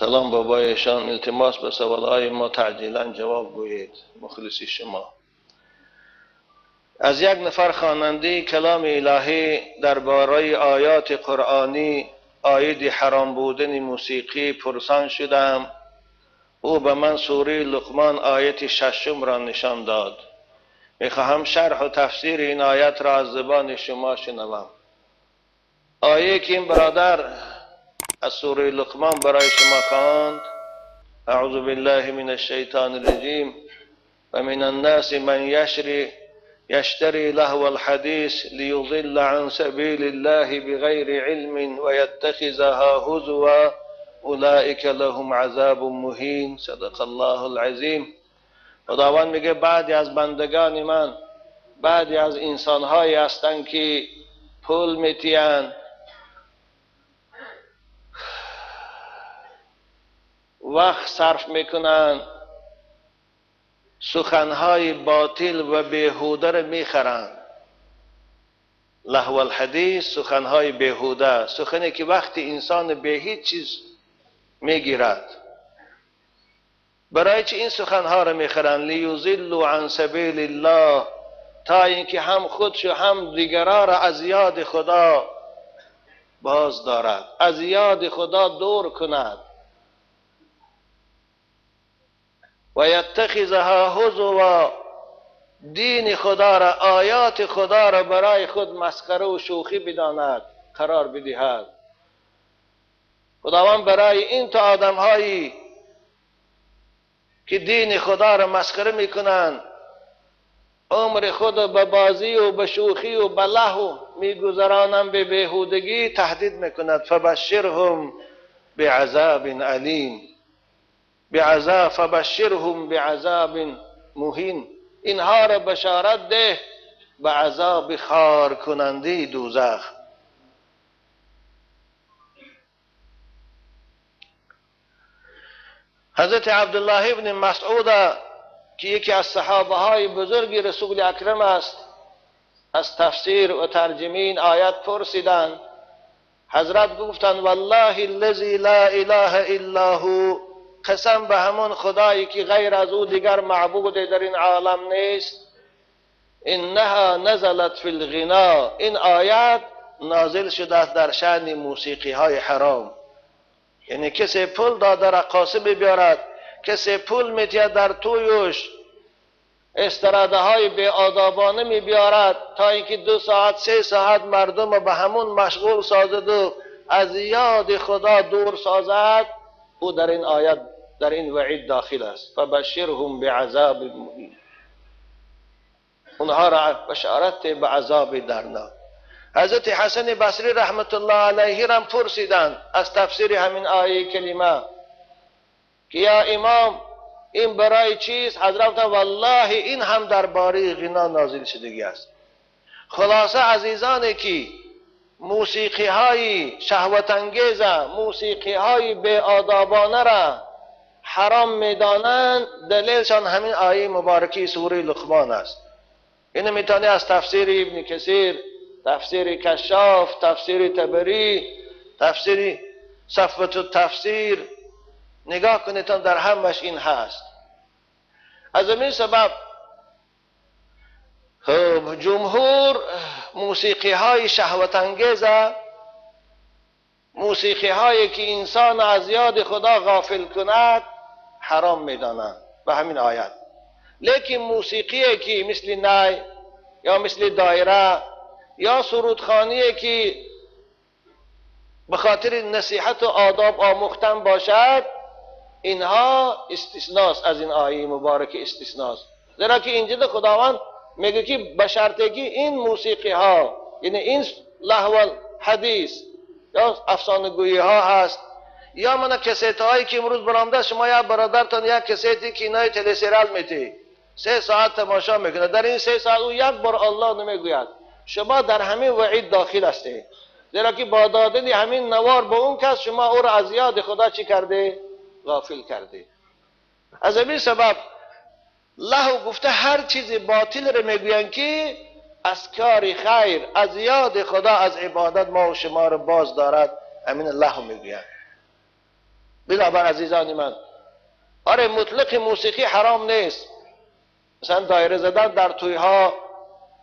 سلام بابایشان، التماس به سوالهای ما تعجیلا جواب گویید. مخلصی شما. از یک نفر خواننده کلام الهی درباره آیات قرآنی عاید حرام بودن موسیقی پرسان شدم. او به من سوره لقمان آیت 6 را نشان داد. میخواهم شرح و تفسیر این آیت را از زبان شما شنوم. آیه که این برادر از سوره لقمان برای شما خواند: اعوذ بالله من الشیطان الرجیم و من الناس من یشتری لهو الحدیث لیضل عن سبیل الله بغیر علم و یتخذها هزوا اولئک لهم عذاب مهین. صدق الله العظیم. خداوند میگه بعضی از بندگان من، بعضی از انسانهایی هستند که پول میتیند، وقت صرف میکنن، سخنهای باطل و بیهوده را میخرند. لهو الحدیث، سخنهای بیهوده، سخنی که وقتی انسان به هیچ چیز میگیرد. برای چه این سخنها را میخرند؟ لیضلوا عن سبیل الله، تا اینکه هم خودش و هم دیگران را از یاد خدا باز دارد، از یاد خدا دور کند. و یتخذها هزوا، دین خدا را، آیات خدا را برای خود مسخره و شوخی بداند، قرار بدهد. خداوند برای این تا آدم هایی که دین خدا را مسخره میکنند، عمر خود به بازی و به شوخی و به لهو میگذرانند، به بیهودگی تهدید میکند. فبشرهم بعذاب علیم، فبشرهم بعذاب مهین، اینها را بشارت ده به عذاب خار کننده دوزخ. حضرت عبدالله ابن مسعود که یکی از صحابه های بزرگ رسول اکرم است، از تفسیر و ترجمه این آیت پرسیدند. حضرت گفتند: والله الذی لا اله الا هو، قسم به همون خدایی که غیر از او دیگر معبود در این عالم نیست. انها نزلت فی الغنا، این آیت نازل شده است در شأن موسیقی های حرام. یعنی کسی پول داده رقاصه بیارد، کسی پول میتید در تویش استراده های بی آدابانه می بیارد، تا اینکه 2 ساعت 3 ساعت مردم به همون مشغول سازد و از یاد خدا دور سازد. او در این آیت، در این وعید داخل است. فبشرهم بعذاب مهین، اونها را بشارت به عذاب دردناک. حضرت حسن بصری رحمت الله علیه را پرسیدند از تفسیر همین آیه کریمه که یا امام این برای چیست؟ حضرت گفتند: والله این هم درباره غنا نازل شدگی است. خلاصه عزیزانی که موسیقی های شهوت انگیز، موسیقی های بی آدابانه را حرام میدانند، دلیلشان همین آیه مبارکی سوره لقمان است. این میتونی از تفسیر ابن کثیر، تفسیر کشاف، تفسیر تبری، تفسیر صفوة التفسیر نگاه کنید، در همش این هست. از این سبب جمهور موسیقی های شهوت انگیز، موسیقی هایی که انسان از یاد خدا غافل کند، حرام میدانند به همین آیت. لیکن موسیقی که مثل نای یا مثل دایره یا سرودخوانی که به خاطر نصیحت و آداب آموختن باشد، اینها استثناست از این آیه مبارک، استثناست. زیرا که اینجا خداوند میگه که به شرطی که این موسیقی ها، یعنی این لهو حدیث یا افسانه گویی ها هست، یا من کسیت هایی که امروز برآمده، شما یا برادرتان یک کسیتی که اینای تلی سریال میتی 3 ساعت تماشا میکنه، در این 3 ساعت او یک بار الله نمیگوید، شما در همین وعید داخل هستی. زیرا که با دادن همین نوار به اون کس، شما او را از یاد خدا چی کرده؟ غافل کرده. از همین سبب لهو گفته هر چیز باطل را میگویند که از کار خیر، از یاد خدا، از عبادت ما و شما را باز دارد، همین لهو میگویند. بنابر عزیزان من، آره مطلق موسیقی حرام نیست. مثلا دایره زدن در تویها،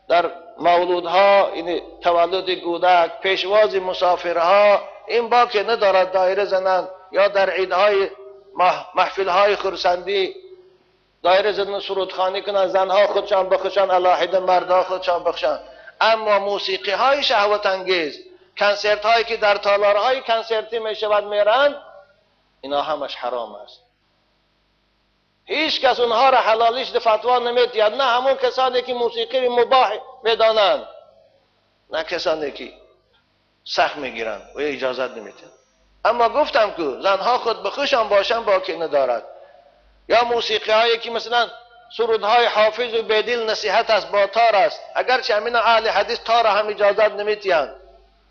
در مولودها، این تولد کودک، پیشواز مسافرها، این باک ندارد دایره زنن، یا در عیدهای محفلهای خرسندی دایره زدن سرودخوانی کنن، زنها خودشان بخشن علاحده مردها خودشان بخشن. اما موسیقی های شهوت انگیز، کنسرت هایی که در تالارهای کنسرتی می شود میرن، اینا همش حرام است. هیچ کس اونها را حلالیش ده فتوا نمیدید، نه همون کسانی که موسیقی مباح میدانند، نه کسانی که سخت میگیرن و اجازت نمیدن. اما گفتم که زنها خود بخوشان باشن باکی ندارد. یا موسیقی هایی که مثلا سرودهای حافظ و بدیل نصیحت است با تار است، اگرچه همین اهل حدیث تار هم اجازت نمیدن،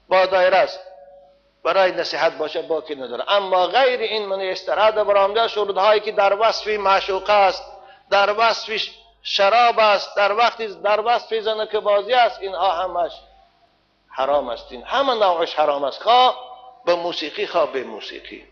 با دایره است، برای نصیحت باشه باکی نداره. اما غیر این من استراده برآمده سرودهایی که در وصف معشوقه است، در وصف شراب است، در وصف زنک بازی است، اینها همش حرام است. این همه نوعش حرام است، خواه به موسیقی خواه به موسیقی.